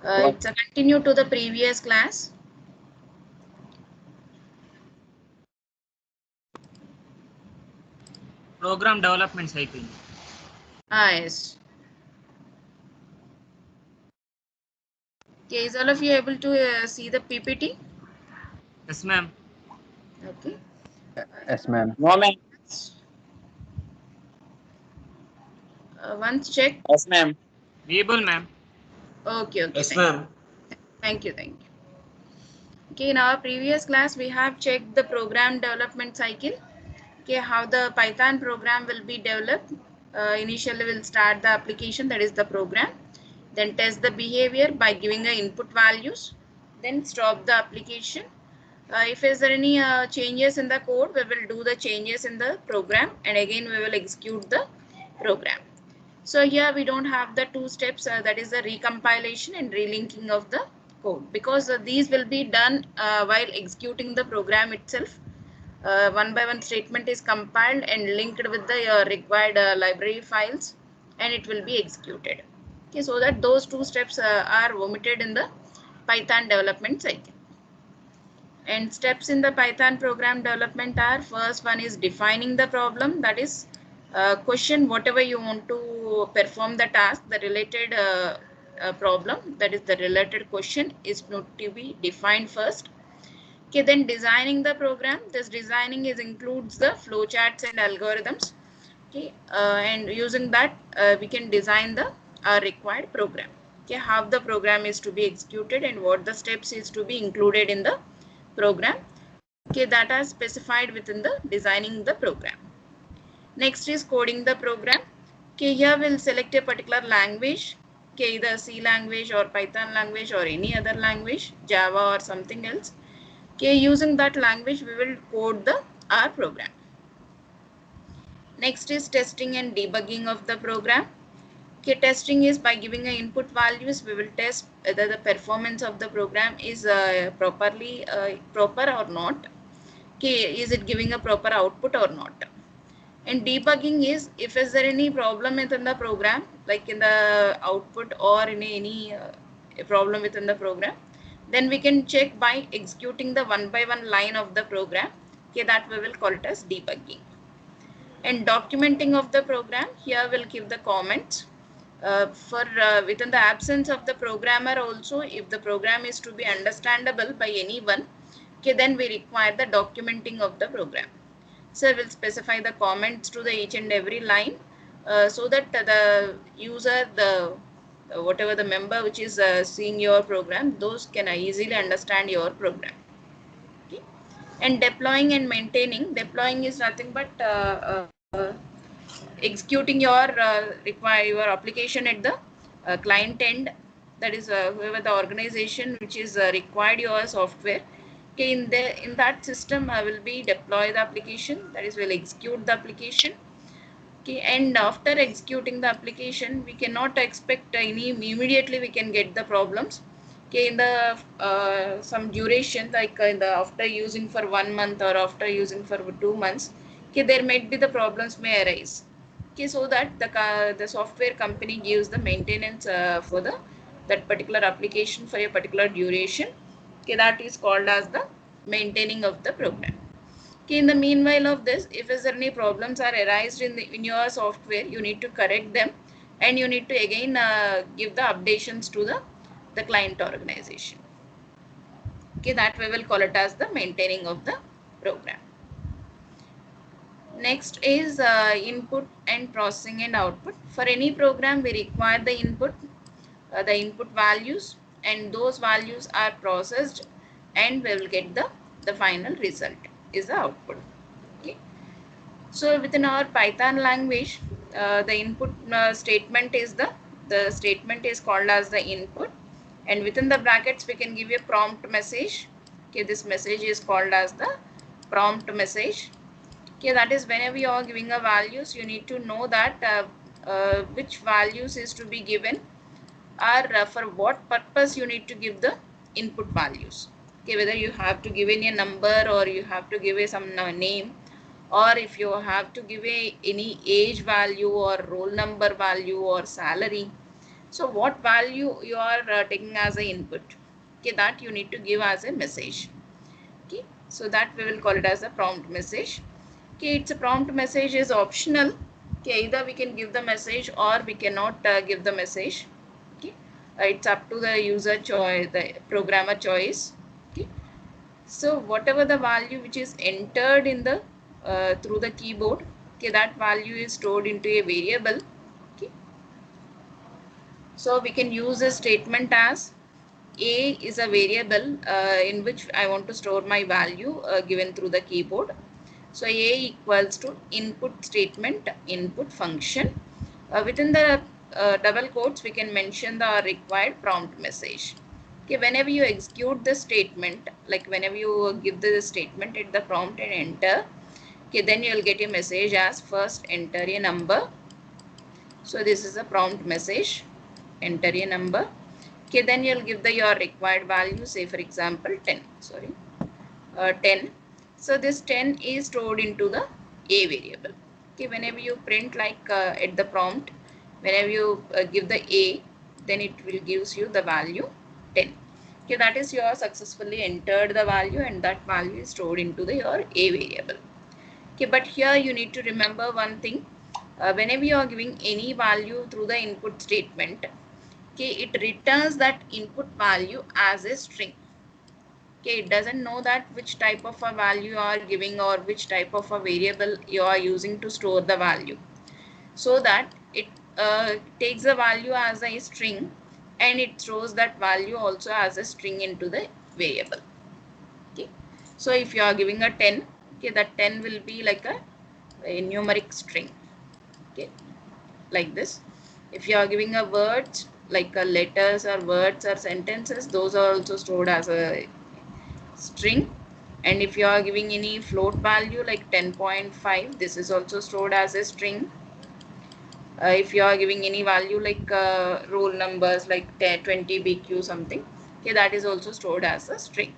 It's a continue to the previous class. Program development cycle. Yes. Okay, is all of you able to see the PPT? Yes, ma'am. Okay. Yes, ma'am. No, ma'am. Once check. Yes, ma'am. Able, ma'am. Okay, okay. Yes, ma'am. Thank you, thank you. Okay, in our previous class, we have checked the program development cycle. Okay, how the Python program will be developed. Initially, we'll start the application, that is the program. Then test the behavior by giving the input values. Then stop the application. If there any changes in the code, we will do the changes in the program, and again we will execute the program. So here we don't have the two steps, that is the recompilation and relinking of the code, because these will be done while executing the program itself. One by one statement is compiled and linked with the required library files, and it will be executed. Okay, so that those two steps are omitted in the Python development cycle. And steps in the Python program development are: first one is defining the problem, that is question whatever you want to perform the task, the related problem, that is the related question is not to be defined first. Okay, then designing the program. This designing is includes the flowcharts and algorithms. Okay, and using that we can design the required program. Okay, how the program is to be executed and what the steps is to be included in the program. Okay, that are specified within the designing the program. Next is coding the program. Okay, here we'll select a particular language. Okay, either C language or Python language or any other language, Java or something else. Okay, using that language we will code the our program. Next is testing and debugging of the program. Okay, testing is by giving a input values. We will test whether the performance of the program is proper or not. Okay, is it giving a proper output or not? And debugging is if is there any problem within the program, like in the output or in any problem within the program, then we can check by executing the one by one line of the program. Okay, that we will call it as debugging. And documenting of the program, here we'll give the comments. For within the absence of the programmer also, if the program is to be understandable by anyone, okay, then we require the documenting of the program. So we'll specify the comments to the each and every line, so that the user, the whatever the member which is seeing your program, those can easily understand your program. Okay. And deploying and maintaining. Deploying is nothing but executing your application at the client end, that is whoever the organization which is required your software. Okay, in that system I will be deploy the application, that is will execute the application. Okay, and after executing the application we cannot expect any immediately we can get the problems. Okay, in the some duration, like in the after using for 1 month or after using for 2 months, okay, there might be the problems may arise. Okay, so that the software company gives the maintenance for the that particular application for a particular duration. Okay, that is called as the maintaining of the program. Okay, in the meanwhile of this, if there any problems are arised in your software, you need to correct them, and you need to again give the updations to the client organization. Okay, that we will call it as the maintaining of the program. Next is input and processing and output. For any program, we require the input values, and those values are processed, and we will get the final result is the output. Okay. So within our Python language, the input statement is the statement is called as the input, and within the brackets we can give a prompt message. Okay, this message is called as the prompt message. Okay, that is whenever you are giving a values, you need to know that which values is to be given, or for what purpose you need to give the input values. Okay, whether you have to give in a number or you have to give a some name, or if you have to give any age value or roll number value or salary. So what value you are taking as a input, okay, that you need to give as a message. Okay, so that we will call it as a prompt message. Okay, it's a prompt message is optional. Okay, either we can give the message or we cannot give the message. Okay, it's up to the user choice, the programmer choice. Okay, so whatever the value which is entered in the through the keyboard, okay, that value is stored into a variable. Okay, so we can use a statement as a is a variable in which I want to store my value given through the keyboard. So a equals to input statement, input function. Within the double quotes, we can mention the required prompt message. Okay, whenever you execute the statement, like whenever you give the statement at the prompt and enter, okay, then you will get a message as first enter a number. So this is a prompt message, enter a number. Okay, then you'll give the your required value, say for example 10, 10. So this 10 is stored into the a variable. Okay, whenever you print like at the prompt, whenever you give the a, then it will gives you the value 10. Okay, that is you have successfully entered the value and that value is stored into the your a variable. Okay, but here you need to remember one thing. Whenever you are giving any value through the input statement, okay, it returns that input value as a string. Okay, it doesn't know that which type of a value you are giving or which type of a variable you are using to store the value. So that it takes the value as a string and it throws that value also as a string into the variable. Okay, so if you are giving a 10, okay, that 10 will be like a numeric string. Okay, like this. If you are giving a word like a letters or words or sentences, those are also stored as a string. And if you are giving any float value like 10.5, this is also stored as a string. If you are giving any value like roll numbers like 10, 20 BQ something, okay, that is also stored as a string.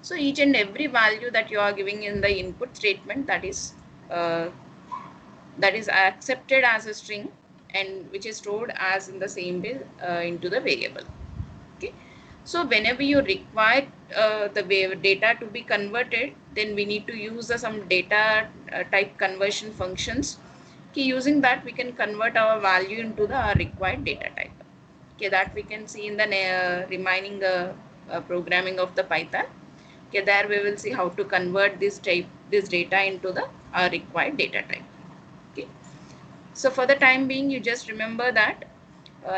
So each and every value that you are giving in the input statement, uh, that is accepted as a string and which is stored as in the same way into the variable. Okay, so whenever you require the data to be converted, then we need to use some data type conversion functions. Okay, using that we can convert our value into the required data type. Okay, that we can see in the remaining programming of the Python. Okay, there we will see how to convert this data into the required data type. Okay, so for the time being, you just remember that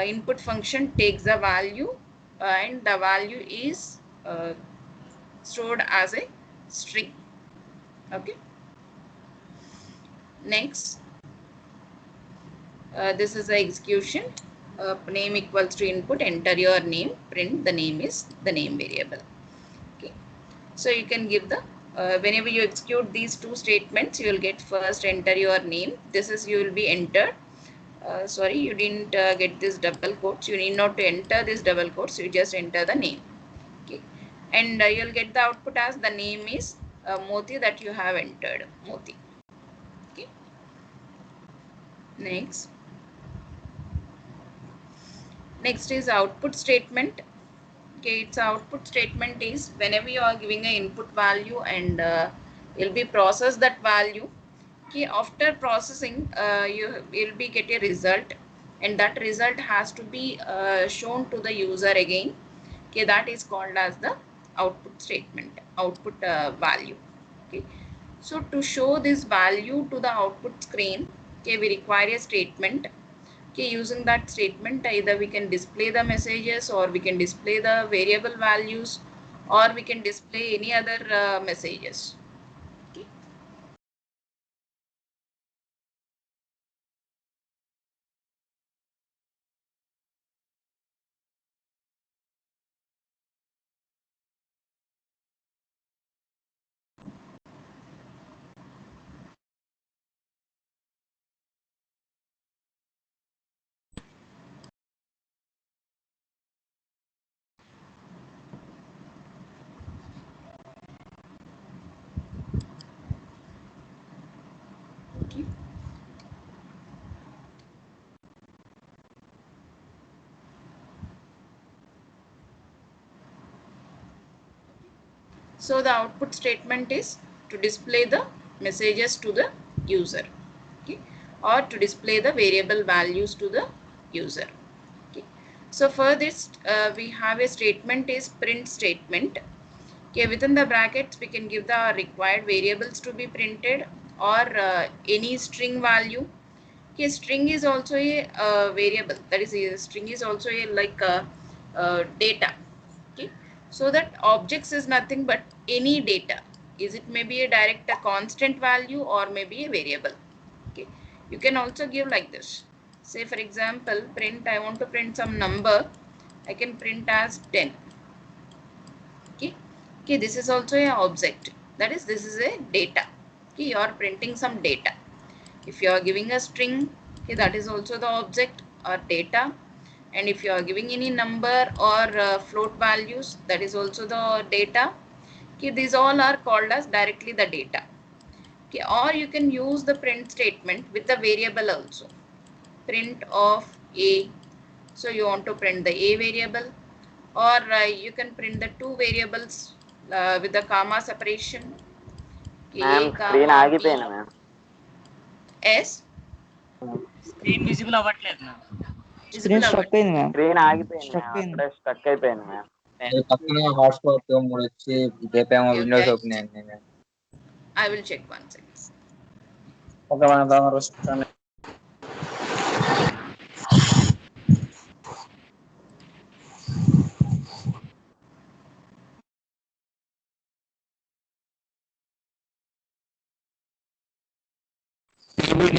input function takes the value and the value is stored as a string. Okay, next, this is the execution. Name equals to input, enter your name, print the name is the name variable. Okay, so you can give the whenever you execute these two statements, you will get first enter your name. This is you will be entered. Sorry, you didn't get this double quotes. You need not to enter this double quotes. You just enter the name. Okay, and you'll get the output as the name is Moti that you have entered, Moti. Okay, next. Next is output statement. Okay, its output statement is whenever you are giving an input value and you'll be process that value. Okay, after processing, you will be get a result, and that result has to be shown to the user again. Okay, that is called as the output statement, output value. Okay, so to show this value to the output screen, okay, we require a statement. Okay, using that statement, either we can display the messages or we can display the variable values or we can display any other messages. Okay. So the output statement is to display the messages to the user, okay, or to display the variable values to the user. Okay. So for this we have a statement is print statement. Okay, within the brackets we can give the required variables to be printed or any string value. Okay, string is also a variable, that is a string is also a like data. Okay, so that objects is nothing but any data, is it may be a direct a constant value or maybe a variable. Okay, you can also give like this. Say for example, print, I want to print some number, I can print as 10. Okay, okay, this is also a object, that is this is a data. Okay, you are printing some data. If you are giving a string, okay, that is also the object or data. And if you are giving any number or float values, that is also the data. Okay, these all are called as directly the data. Okay, or you can use the print statement with the variable also. Print of a, so you want to print the a variable, or you can print the two variables with the comma separation. Okay, a ma'am screen comma b ఆగిపోయింది ma'am. s screen visible అవ్వట్లేదు ma'am. visible screen struck అయింది ma'am. Screen ఆగిపోయింది struck ma'am, అయింది. అక్కడే stuck అయిపోయింది ma'am. పక్కన hotspot వచ్చి చెప్పాము Okay, విండోస్ okay. ఓపెన్ అయింది. I will check one second. ఒక 1 hour వస్తుంది.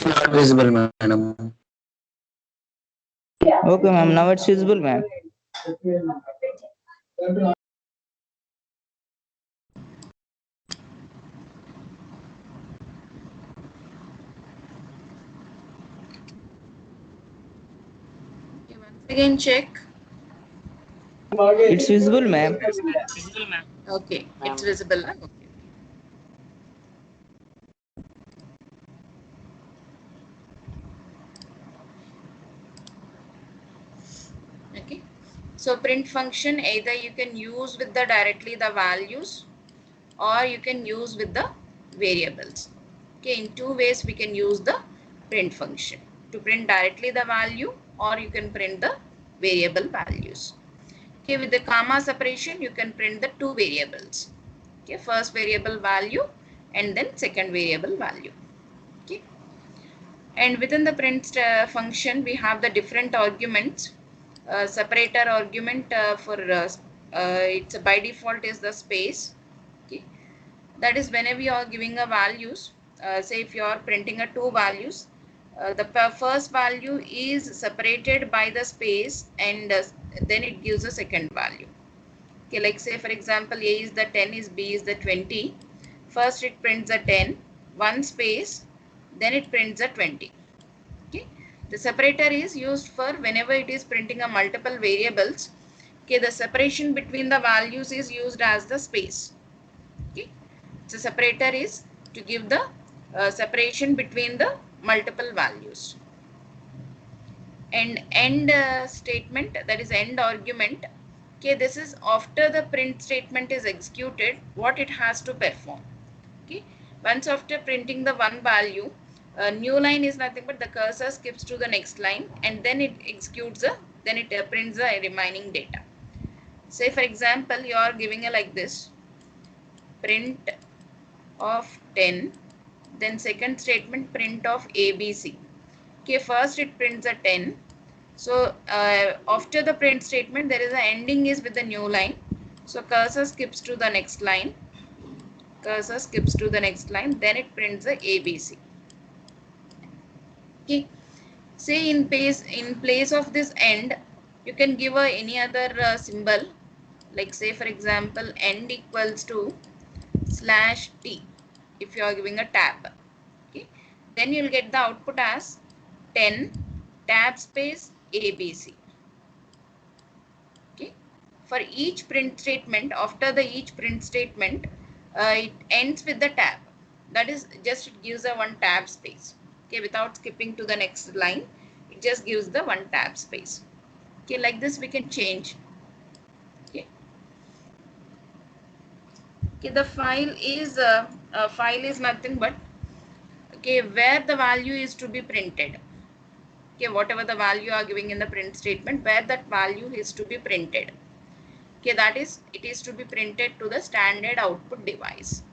Not visible, madam. Okay, ma'am. Now it's visible, ma'am. Okay, once again check. It's visible, ma'am. Visible ma'am. Okay, Ma'am. it's visible. Huh? Okay. Okay. So print function either you can use with the directly the values or you can use with the variables. Okay, in two ways we can use the print function, to print directly the value or you can print the variable values. Okay, with the comma separation you can print the two variables. Okay, first variable value and then second variable value. Okay, and within the print function we have the different arguments. Separator argument for it's by default is the space. Okay, that is whenever you are giving a values, say if you are printing a two values, the first value is separated by the space and then it gives a second value. Okay, like say for example, a is the 10, is b is the 20. First it prints the 10, one space, then it prints the 20. Okay, the separator is used for whenever it is printing a multiple variables. Okay, the separation between the values is used as the space. Okay, so separator is to give the separation between the multiple values. And end statement, that is end argument. Okay, this is after the print statement is executed, what it has to perform. Okay, once after printing the one value, new line is nothing but the cursor skips to the next line and then it executes the, then it prints the remaining data. Say for example, you are giving a like this, print of 10, then second statement print of ABC. Okay, first it prints a 10. So after the print statement there is a ending is with the new line. So cursor skips to the next line. Cursor skips to the next line, then it prints the ABC. Okay, say in place of this end, you can give any other symbol, like say for example end equals to /t. If you are giving a tab, okay, then you'll get the output as 10 tab space ABC. Okay, for each print statement, after the each print statement, it ends with the tab. That is just it gives a one tab space. Okay, without skipping to the next line, it just gives the one tab space. Okay, like this we can change. Okay. Okay, the file is nothing but, okay, where the value is to be printed. Okay, whatever the value you are giving in the print statement, where that value is to be printed. Okay, that is, it is to be printed to the standard output device,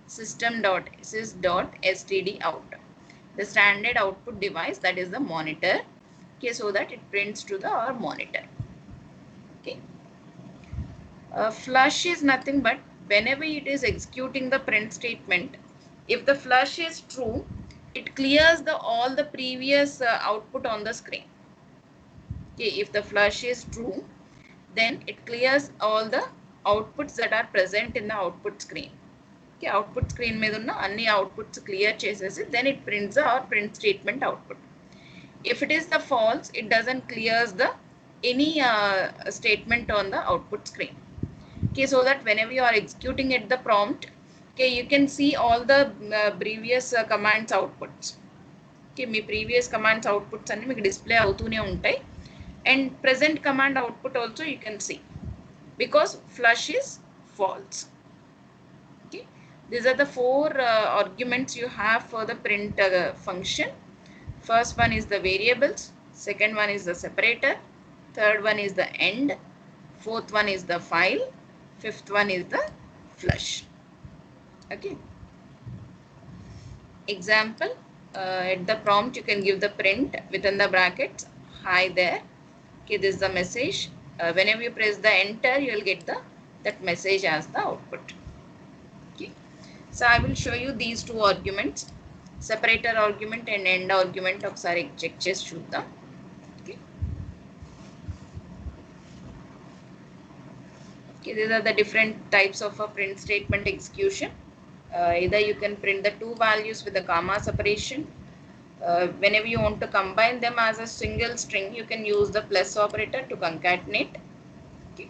system.sys.std out, the standard output device, that is the monitor. Okay, so that it prints to the our monitor. Okay, flush is nothing but whenever it is executing the print statement, if the flush is true, it clears the all the previous output on the screen. Okay, if the flush is true, then it clears all the outputs that are present in the output screen. Okay, output screen మీద ఉన్న అన్ని outputs clear చేసేసి then it prints the our print statement output. If it is the false, it doesn't clears the any statement on the output screen. Okay, so that whenever you are executing at the prompt, okay, you can see all the previous commands outputs. Okay, me previous commands outputs అన్ని మీకు display అవుతూనే ఉంటాయి, and present command output also you can see, because flush is false. Okay, these are the four arguments you have for the print function. First one is the variables, second one is the separator, third one is the end, fourth one is the file, fifth one is the flush. Okay, example, at the prompt you can give the print within the brackets, hi there. Okay, this is the message. Whenever you press the enter, you will get that message as the output. Okay, so I will show you these two arguments, separator argument and end argument. ఒకసారి check చేసి చూద్దాం. Okay, okay, these are the different types of a print statement execution. Either you can print the two values with the comma separation. Whenever you want to combine them as a single string, you can use the plus operator to concatenate. Okay.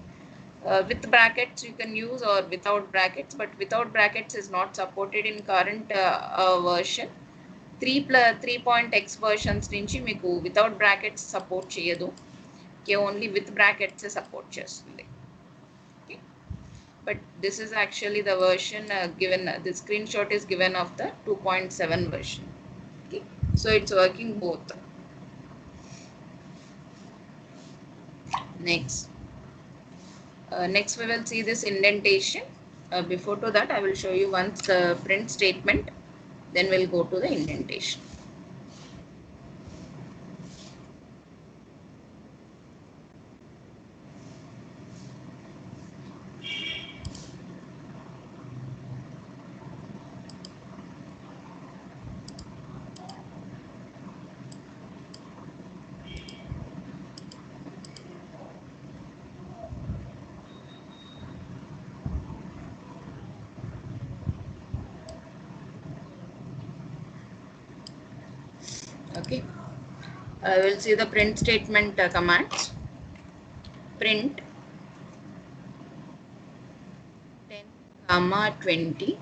With brackets you can use, or without brackets, but without brackets is not supported in current version. 3.x versions నుంచి మీకు without brackets support చేయదు. Okay, only with brackets support చేస్తుంది. Okay, but this is actually the version given, the screenshot is given of the 2.7 version. Okay, so it's working both. Next we will see this indentation. Before to that, I will show you once the print statement, then we'll go to the indentation. Okay, I will see the print statement commands. Print 10, 20.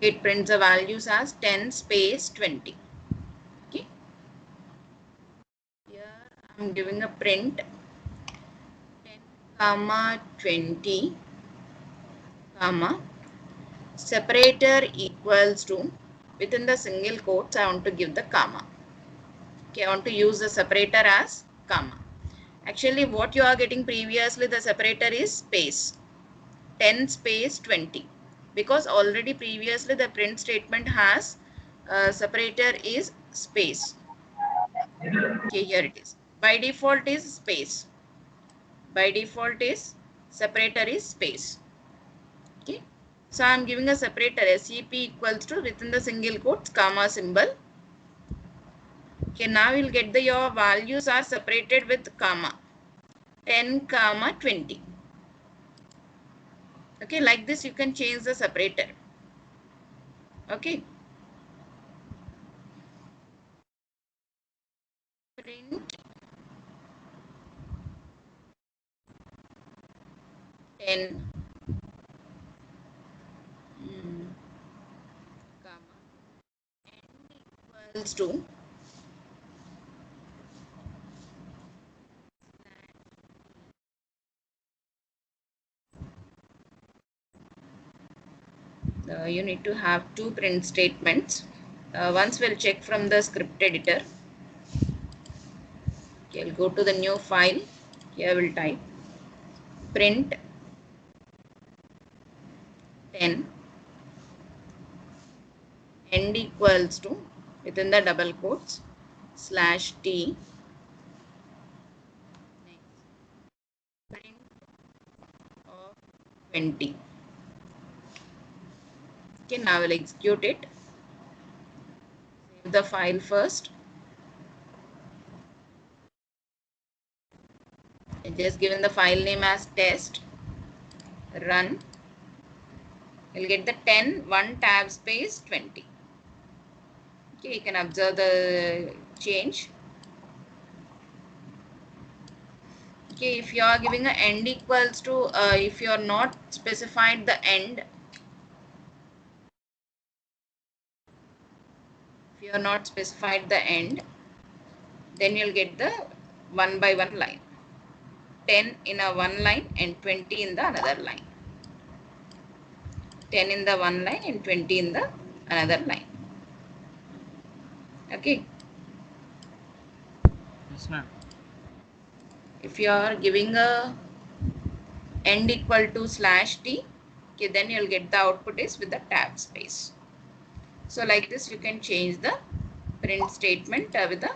It prints the values as 10 space 20. Okay, here I am giving a print 10, 20, comma, separator equals to, within the single quotes I want to give the comma. Okay, I want to use the separator as comma. Actually what you are getting previously, the separator is space 10 space 20, because already previously the print statement has separator is space. Okay, here it is, by default is space, by default is separator is space. Okay, so I am giving a separator SEP equals to, within the single quotes, comma symbol. Okay, now you'll get the your values are separated with comma 10, 20. Okay, like this you can change the separator. Okay, print 10, comma, end equals to you need to have two print statements. Once we'll check from the script editor. Okay, I'll go to the new file. Here we'll type print 10 end equals to within the double quotes /t print of 20. Okay, now we'll execute it. Save the file first. I just given the file name as test. Run. You'll get the 10 1 tab space 20. Okay, you can observe the change. Okay, if you are giving an end equals to, if you are not specified the end, then you'll get the 1 by 1 line. 10 in a one line and 20 in the another line. 10 in the one line and 20 in the another line. Okay. Yes, ma'am. If you are giving a end equal to /t, okay, then you'll get the output is with the tab space. So like this, you can change the print statement with the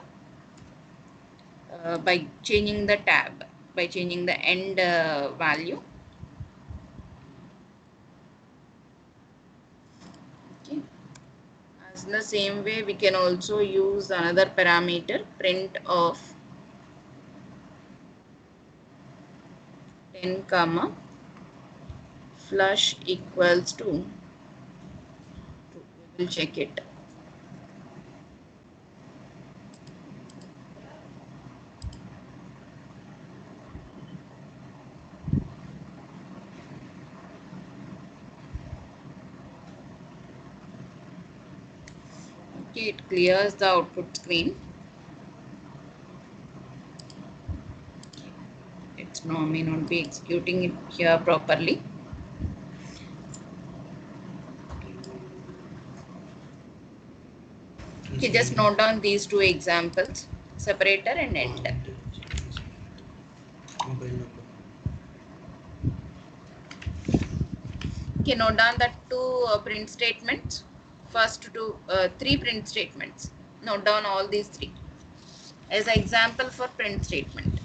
by changing the tab, by changing the end value. Okay. As in the same way, we can also use another parameter, print of 10 comma flush equals to 2. We will check it. Okay, it clears the output screen. It's no, may not be executing it here properly. Okay, just note down these two examples, separator and end. Okay, note down that two print statements. First three print statements. Note down all these three as an example for print statement.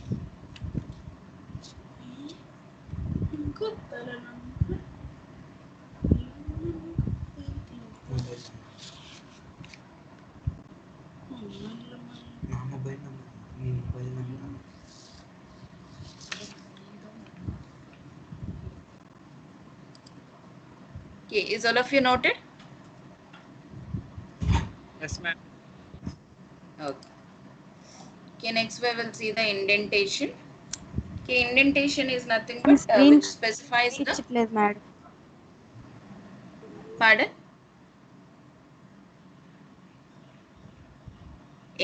Okay, is all of you noted? Yes, ma'am. Okay. Okay, next we will see the indentation. Okay, indentation is nothing but Screen which specifies the. కనిపించట్లేదు madam. Pardon?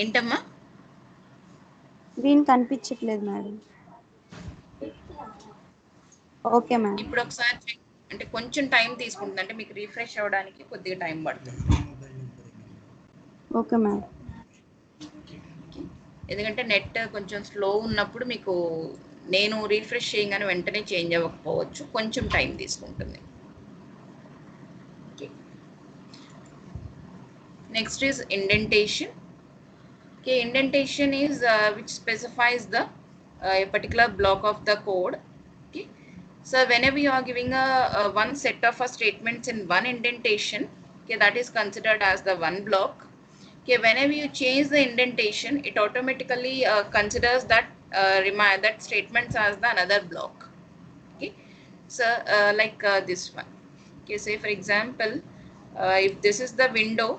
ఏంటమ్మా? Screen కనిపించట్లేదు madam. Okay madam. ఇప్పుడు ఒకసారి check, అంటే కొంచెం time తీసుకుంటుంది, అంటే మీకు రిఫ్రెష్ అవ్వడానికి కొద్దిగా టైం పడుతుంది. Okay madam. ఎందుకంటే నెట్ కొంచెం స్లో ఉన్నప్పుడు మీకు నేను రీఫ్రెష్ చేయగానే వెంటనే చేంజ్ అవ్వకపోవచ్చు, కొంచెం టైం తీసుకుంటుంది. Next is indentation. Okay, indentation is which specifies the a particular block of the code. Okay, so whenever you are giving a one set of statements in one indentation, okay, that is considered as the one block. Okay, whenever you change the indentation, it automatically considers that that statements as the another block. Okay, so like this one. Okay, say for example, if this is the window.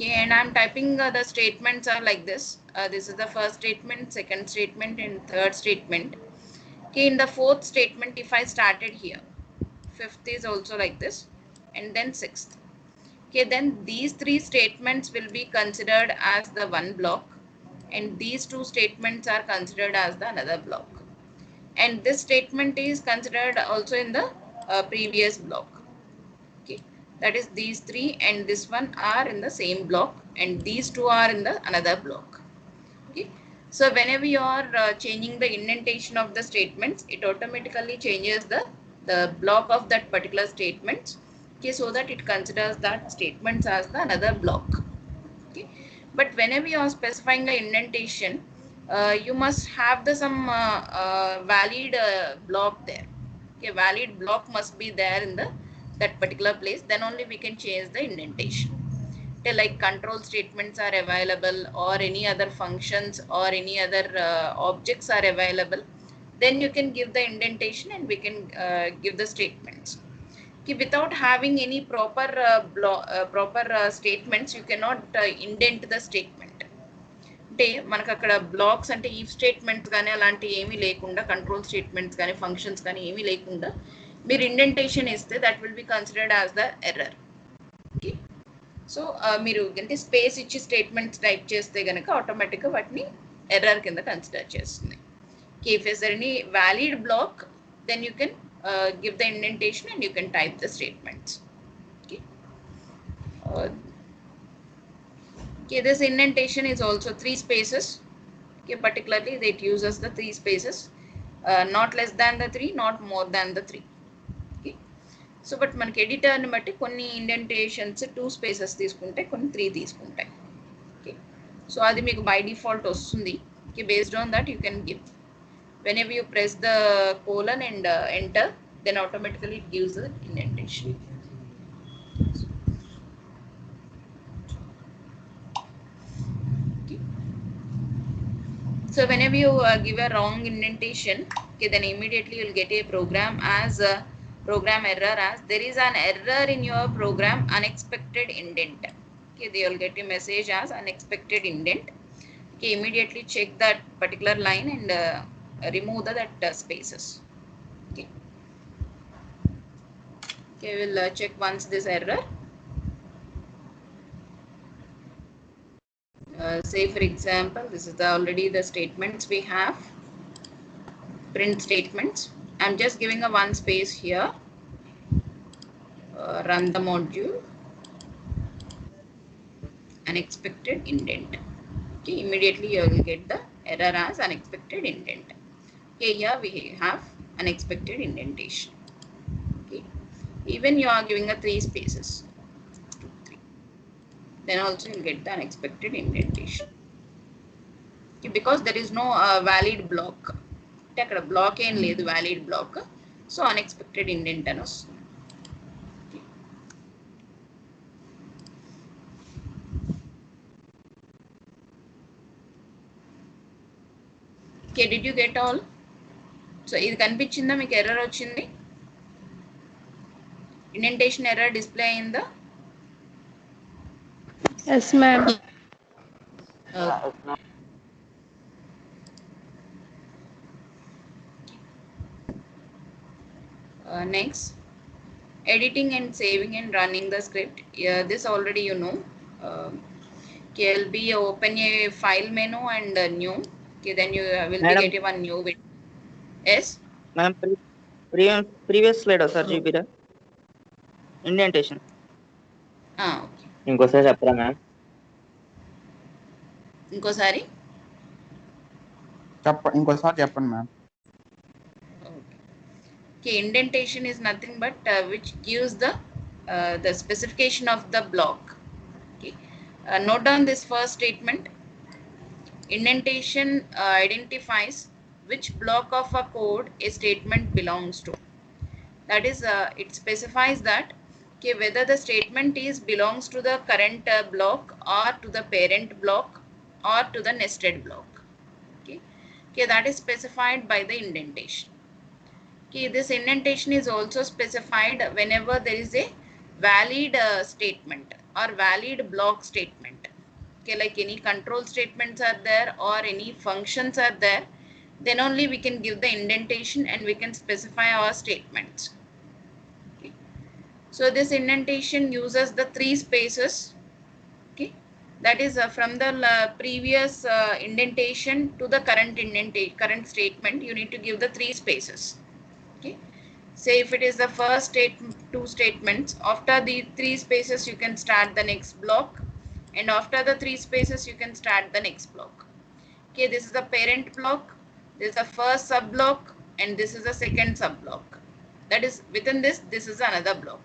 Okay, and I'm typing the statements are like this. This is the first statement, second statement, and third statement. Okay, in the fourth statement, if I started here, fifth is also like this, and then sixth. Okay, then these three statements will be considered as the one block, and these two statements are considered as the another block. And this statement is considered also in the previous block. Okay, that is these three and this one are in the same block, and these two are in the another block. Okay, so whenever you are changing the indentation of the statements, it automatically changes the block of that particular statement. Okay, so that it considers that statements as the another block. Okay, but whenever you are specifying the indentation, you must have the some valid block there. Okay, valid block must be there in the that particular place, then only we can change the indentation. Okay, like control statements are available, or any other functions or any other objects are available, then you can give the indentation and we can give the statements. Okay, without having any proper statements, you cannot indent the statement. అంటే మనకు అక్కడ blocks అంటే if statements కానీ అలాంటి ఏమీ లేకుండా, control statements కానీ functions కానీ ఏమీ లేకుండా మీరు ఇండెంటేషన్ ఇస్తే that will be considered as the error. Okay, so మీరు అంటే స్పేస్ ఇచ్చి స్టేట్మెంట్స్ టైప్ చేస్తే కనుక ఆటోమేటిక్గా వాటిని ఎర్రర్ కింద కన్సిడర్ చేస్తుంది. Okay, if is any valid block, then you can give the indentation and you can type the statements. Okay, okay, this indentation is also 3 spaces. Okay, particularly it uses the 3 spaces, not less than the 3, not more than the 3. Okay, so but మనకి editor ని బట్టి కొన్ని ఇండెంటేషన్స్ 2 spaces తీసుకుంటే, కొన్ని 3 తీసుకుంటాయి. Okay, so అది మీకు by default వస్తుంది. Okay, based on that you can give. Whenever you press the colon and enter, then automatically it gives the indentation. Okay, so whenever you give a wrong indentation, okay, then immediately you will get a program as a program error, as there is an error in your program, unexpected indent. Okay, they will get a message as unexpected indent. Okay, immediately check that particular line and remove that spaces. Okay, okay, we'll check once this error. Say for example, this is already the statements we have, print statements. I'm just giving a one space here. Run the module, unexpected indent. Okay, immediately you will get the error as unexpected indent. Okay, here we have unexpected indentation. Okay, even you are giving a 3 spaces, 2, 3, then also you will get the unexpected indentation. Okay, because there is no valid block. అంటే అక్కడ block ఏం లేదు, valid block, so unexpected indent అని వస్తుంది. Okay, did you get all? సో ఇది కనిపించిందా మీకు? ఎర్రర్ వచ్చింది, ఇండెంటేషన్ ఎర్రర్ డిస్ప్లే అయిందా? Yes, ma'am. Next, editing and saving and running the script. Yeah, this already you know. KLB open a file menu and new. Okay, then you will be getting one new window. Yes, ma'am, previous slide sir చూపిరా indentation. okay, ఇంకోసారి చెప్పరా ma'am? ఇంకోసారి చెప్పండి ma'am. Okay, indentation is nothing but which gives the specification of the block. Okay, note down this first statement. Indentation identifies which block of a code a statement belongs to. That is, it specifies that okay, whether the statement belongs to the current block or to the parent block or to the nested block. Okay, okay, that is specified by the indentation. Okay, this indentation is also specified whenever there is a valid statement or valid block statement. Okay, like any control statements are there or any functions are there, then only we can give the indentation and we can specify our statements. Okay, so this indentation uses the 3 spaces. Okay, that is from the previous indentation to the current statement, you need to give the 3 spaces. Okay, say if it is the first two statements, after the three spaces you can start the next block, and after the three spaces you can start the next block. Okay, this is the parent block, this is the first sub block, and this is the second sub block. That is within this is another block.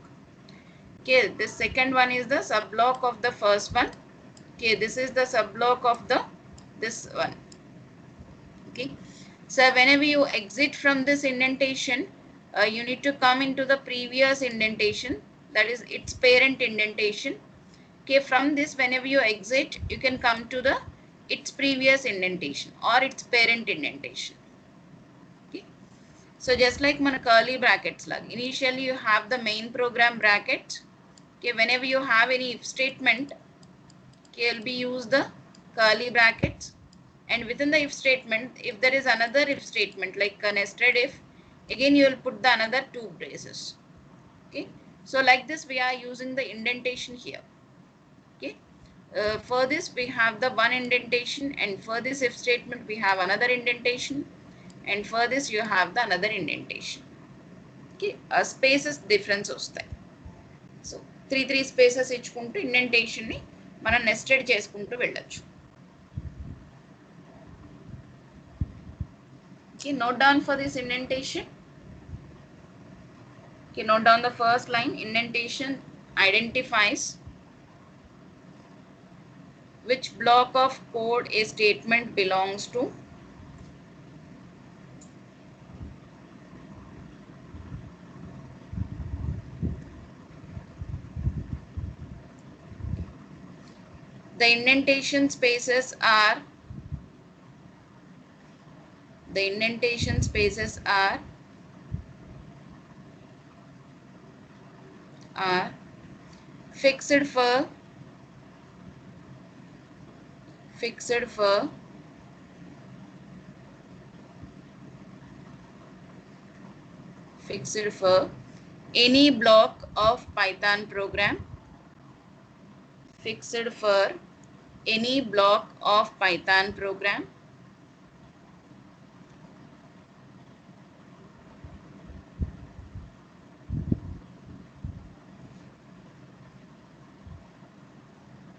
Okay, this second one is the sub block of the first one. Okay, this is the sub block of the this one. Okay, so whenever you exit from this indentation, you need to come into the previous indentation, that is its parent indentation. Okay, from this whenever you exit, you can come to the its previous indentation or its parent indentation. Okay, so just like mana curly brackets lag, initially you have the main program bracket. Okay, whenever you have any if statement, okay, you'll be use the curly brackets, and within the if statement, if there is another if statement like a nested if, again you will put the another two braces. Okay, so like this we are using the indentation here. Okay, for this we have the one indentation, and for this if statement we have another indentation, and for this you have the another indentation. Okay, spaces difference వస్తాయి. So three spaces ఇచ్చుకుంటూ indentation ని మనం nested చేసుకుంటూ వెళ్ళొచ్చు. Okay, note down for this indentation. Okay, note down the first line. Indentation identifies which block of code a statement belongs to. The indentation spaces are fixed for any block of Python program. Fixed for any block of Python program.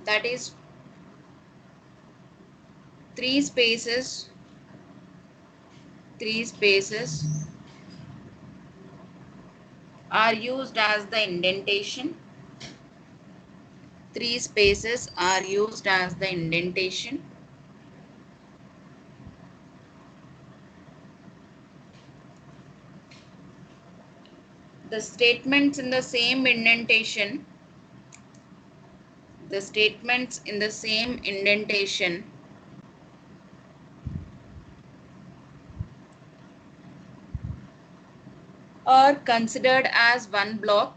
That is three spaces are used as the indentation. Three spaces are used as the indentation. The statements in the same indentation are considered as one block.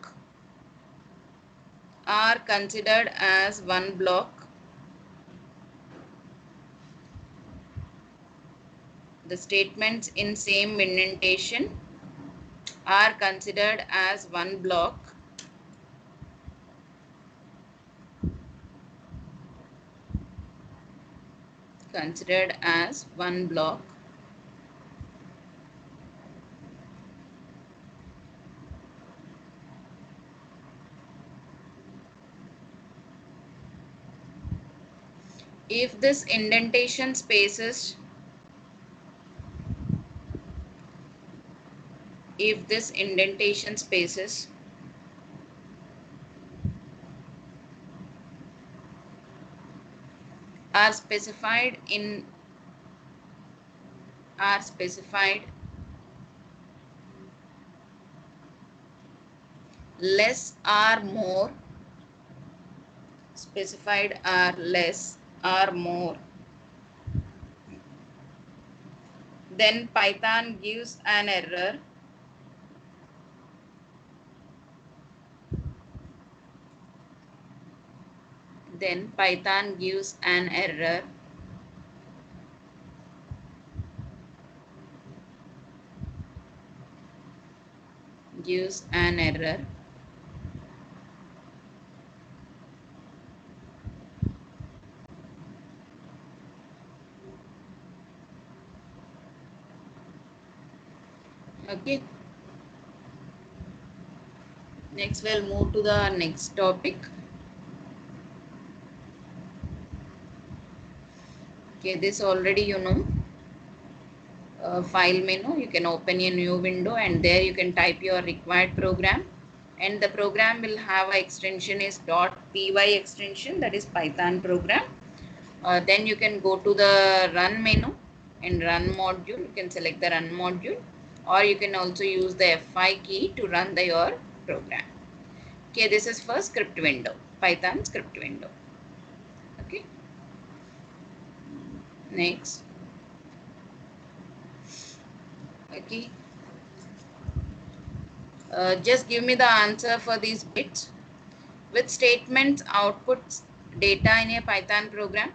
The statements in same indentation are considered as one block. If this indentation spaces are specified less or more, then Python gives an error. Okay, Next, we'll move to the next topic. Okay, this already you know. File menu, you can open a new window and there you can type your required program, and the program will have a extension is .py extension, that is Python program. Then you can go to the run menu and run module. You can select the run module, or you can also use the F5 key to run your program. Okay, this is for script window, Python script window. Okay, next. Okay, just give me the answer for these bits. Which statements outputs data in a Python program?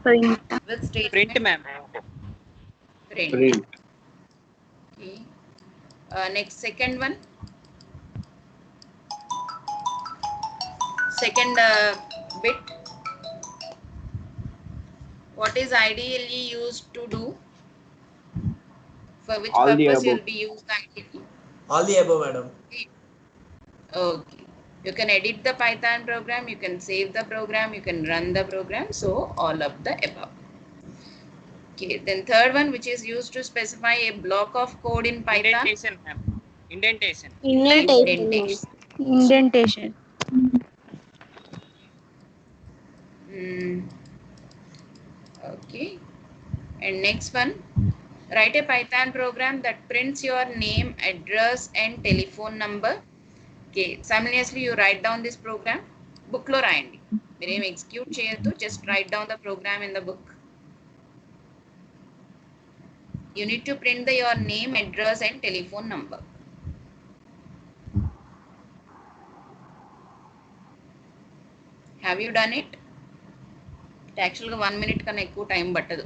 Print. Which statement? Print, ma'am. Print. Print. Okay. Next, second one. Second bit. What is ideally used to do? For which All the purpose you above. will be used ideally? All the above, madam. Okay. You can edit the Python program, you can save the program, you can run the program. So all of the above. Okay. Then third one, which is used to specify a block of code in Python. Indentation, ma'am. Indentation. Indentation. Indentation. Okay. And next one, write a Python program that prints your name, address, and telephone number. Okay. Simultaneously, you write down this program. Book lo రాయండి. మీరేం execute చేయొద్దు. Just write down the program in the book. You need to print your name, address, and telephone number. Have you done it? Actually 1 minute కన్నా ఎక్కువ time పట్టదు.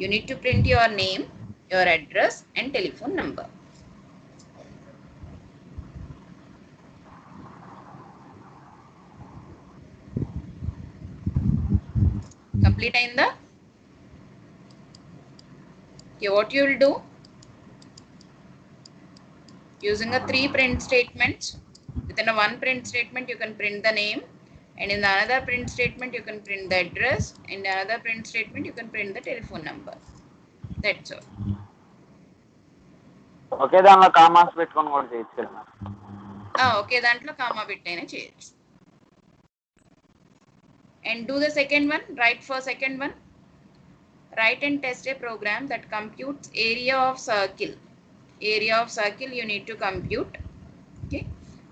You need to print your name, your address, and telephone number. Complete అయిందా? Okay, what you will do? Using a 3 print statements. Within a 1 print statement, you can print the name, and in the another print statement, you can print the address. In the another print statement, you can print the telephone number. That's all. ఒకే దానిలో commas పెట్టుకొని కూడా చేయొచ్చు కదా ma'am. Okay, దాంట్లో comma పెట్టైనా చేయొచ్చు. And do the second one. Write for second one. Write and test a program that computes area of circle. Area of circle you need to compute. Okay,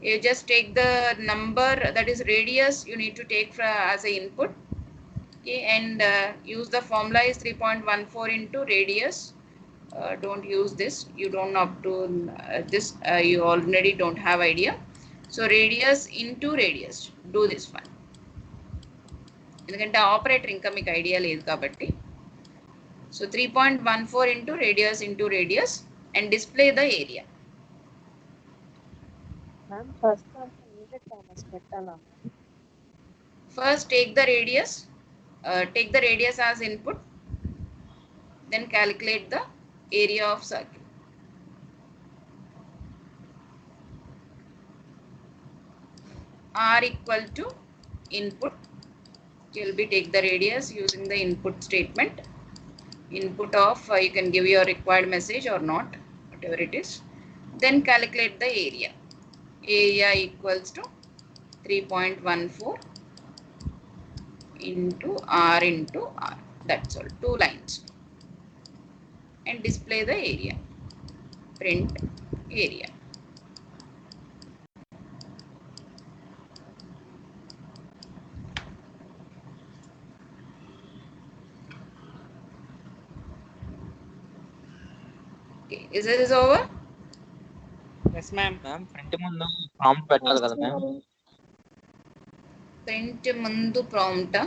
you just take the number, that is radius, you need to take as a input. Okay, and use the formula is 3.14 into radius. Don't use this, you don't have to this, you already don't have idea. So radius into radius, do this one. ఎందుకంటే operator ఇంకా మీకు idea లేదు కాబట్టి. So 3.14 into radius and display the area. First take the radius as input, then calculate the area of circle. R equal to input. You'll be take the radius using the input statement. Input of you can give your required message or not, whatever it is. Then calculate the area. Area equals to 3.14 into R into R. That's all. 2 lines. And display the area. Print area. Okay, is this over? Yes, ma'am. Ma'am, print ముందు prompt పెట్టాలి కదా ma'am. Print ముందు prompt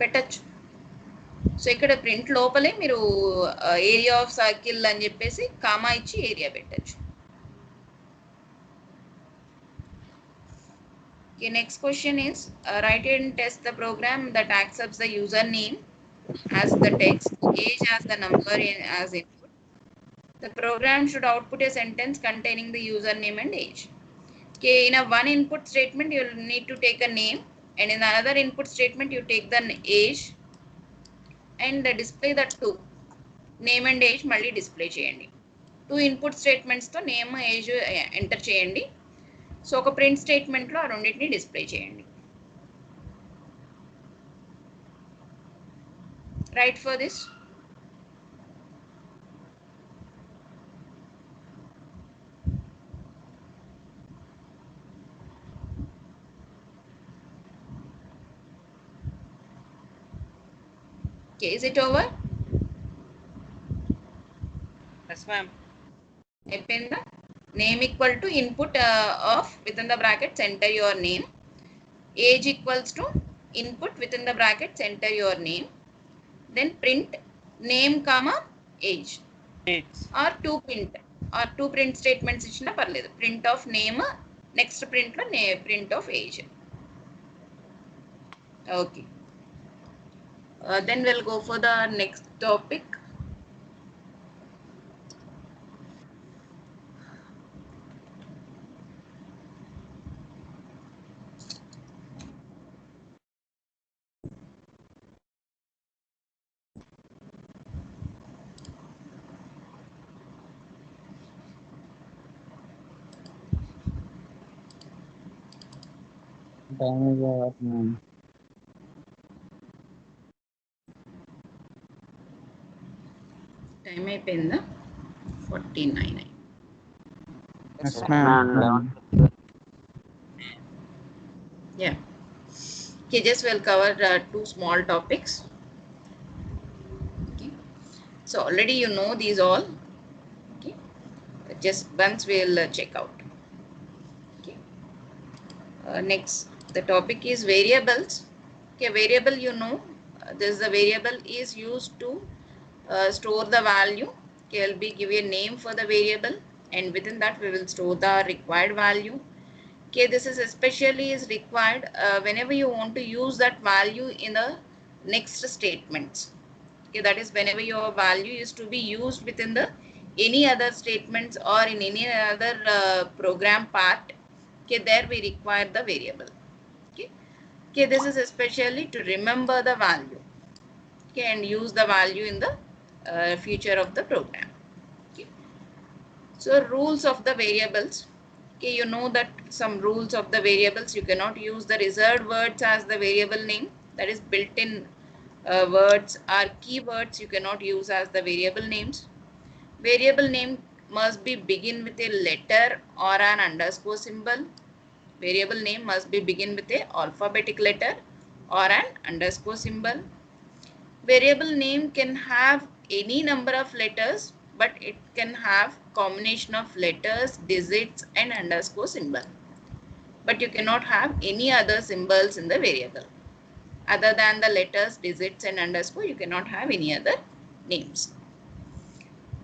పెట్టచ్చు. So ఇక్కడ print లోపలే మీరు area of circle అని చెప్పేసి కామా ఇచ్చి ఏరియా పెట్టచ్చు. Okay, next question is write and test the program that accepts the username as the text, age as the number as input, The program should output a sentence containing the username and age. Okay, in a one input statement, you will need to take a name, and in another input statement, you take the age and display the two. Name and age మళ్ళీ display చేయండి. Two input statements తో name, age enter చేయండి. So ఒక print statement లో ఆ రెండింటిని display చేయండి. Right for this? Okay, is it over? Yes, ma'am. అయిపోయిందా? Name equal to input of within the brackets enter your name. Age equals to input within the brackets enter your name. Then print name comma age. Age. Or two print statements ఇచ్చినా పర్లేదు. Print of name, next print లో print of age. Okay. Then we'll go for the next topic. Time is up, ma'am. Time అయిపోయిందా? 49. Yes, ma'am. Yeah. Okay, just we'll cover two small topics. Okay. So already you know these all. Okay. Just once we'll check out. Okay. Next, the topic is variables. Okay, variable, you know, this the variable is used to store the value. Okay, I'll be give a name for the variable, and within that we will store the required value. Okay, this is especially is required whenever you want to use that value in the next statements. Okay, that is whenever your value is to be used within the any other statements or in any other program part. Okay, there we require the variable. Okay, okay, this is especially to remember the value. Okay, and use the value in the future of the program. Okay, so rules of the variables. Okay, you know that some rules of the variables, you cannot use the reserved words as the variable name, that is built-in words or keywords you cannot use as the variable names. Variable name must be begin with a letter or an underscore symbol. Variable name must be begin with a alphabetic letter or an underscore symbol. Variable name can have any number of letters, but it can have combination of letters, digits and underscore symbol. But you cannot have any other symbols in the variable. Other than the letters, digits and underscore, you cannot have any other names.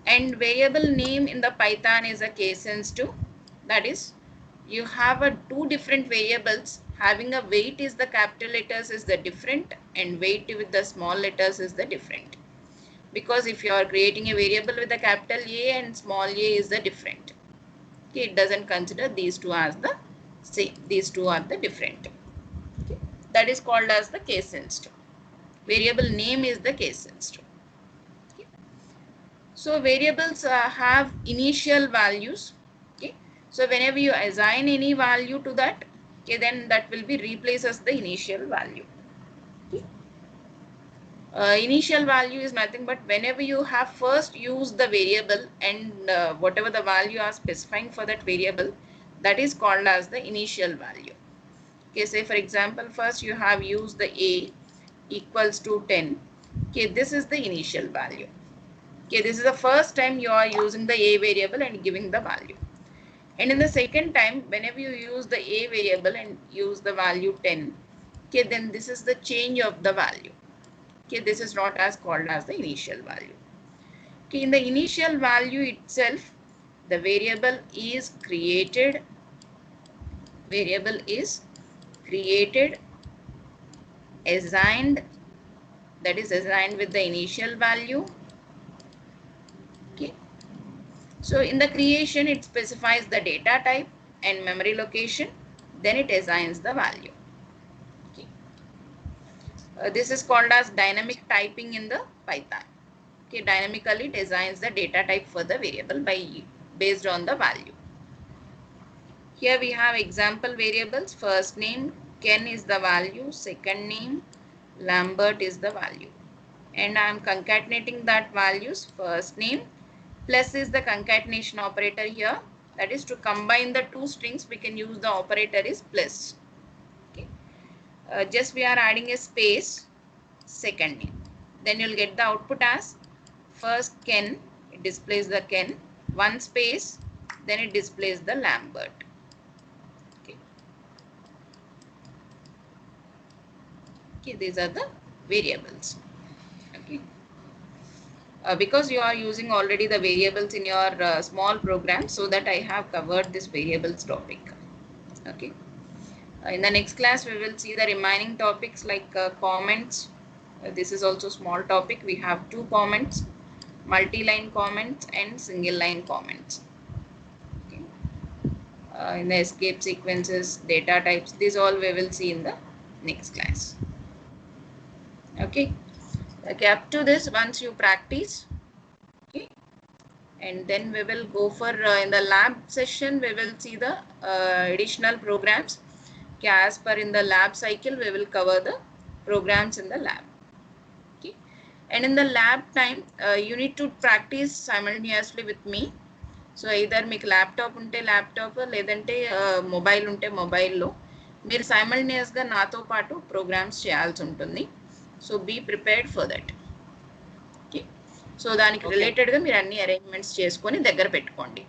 And variable name in the Python is a case sensitive. That is, you have two different variables. Having a weight is the capital letters is the different, and weight with the small letters is the different. Because if you are creating a variable with a capital A and small a is the different. Okay, it doesn't consider these two as the same. These two are the different. Okay, that is called as the case sensitive. Variable name is the case sensitive. Okay. So variables have initial values. Okay, so whenever you assign any value to that, okay, then that will be replaces the initial value. Okay. Initial value is nothing but whenever you have first used the variable and whatever the value you are specifying for that variable, that is called as the initial value. Okay, say for example, first you have used the a equals to 10. Okay, this is the initial value. Okay, this is the first time you are using the a variable and giving the value. And in the second time, whenever you use the a variable and use the value 10, okay, then this is the change of the value. Okay, this is not as called as the initial value. Okay, in the initial value itself, the variable is created. Variable is created, assigned, that is assigned with the initial value. Okay, So in the creation, it specifies the data type and memory location, then it assigns the value. Okay. This is called as dynamic typing in the Python. Okay, dynamically it assigns the data type for the variable based on the value. Here we have example variables. First name Ken is the value, second name Lambert is the value, and I am concatenating that values. First name plus is the concatenation operator here, that is to combine the two strings we can use the operator is plus. Okay. Just we are adding a space, second name, then you'll get the output as first Ken, it displays the Ken, one space, then it displays the Lambert. Okay. Okay, these are the variables. Okay. Because you are using already the variables in your small program, so that I have covered this variables topic. Okay. In the next class, we will see the remaining topics like comments. This is also small topic. We have two comments, multi-line comments and single line comments. Okay. In the escape sequences, data types, these all we will see in the next class. Okay. Okay, up to this, once you practice, okay, and then we will go for in the lab session, we will see the additional programs. Okay, as per in the lab cycle, we will cover the programs in the lab. Okay, and in the lab time, you need to practice simultaneously with me. So either మీకు laptop ఉంటే laptop, లేదంటే mobile ఉంటే మొబైల్లో మీరు సైమల్టేనియస్గా నాతో పాటు programs చేయాల్సి ఉంటుంది. So be prepared for that. Okay, so దానికి రిలేటెడ్గా మీరు అన్ని అరేంజ్మెంట్స్ చేసుకొని దగ్గర పెట్టుకోండి.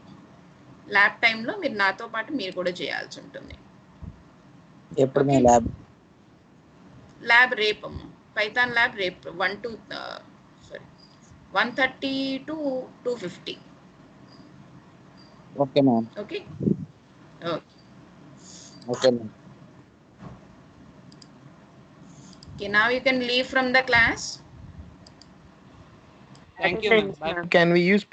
ల్యాబ్ టైంలో మీరు నాతో పాటు మీరు కూడా చేయాల్సి ఉంటుంది. ఎప్పుడు మీ ల్యాబ్ రేపు, పైథాన్ ల్యాబ్ రేపు 1:30 to 2:50. Okay ma'am. Okay okay ma'am. Okay, now you can leave from the class. Thank you, ma'am. Bye. Can we use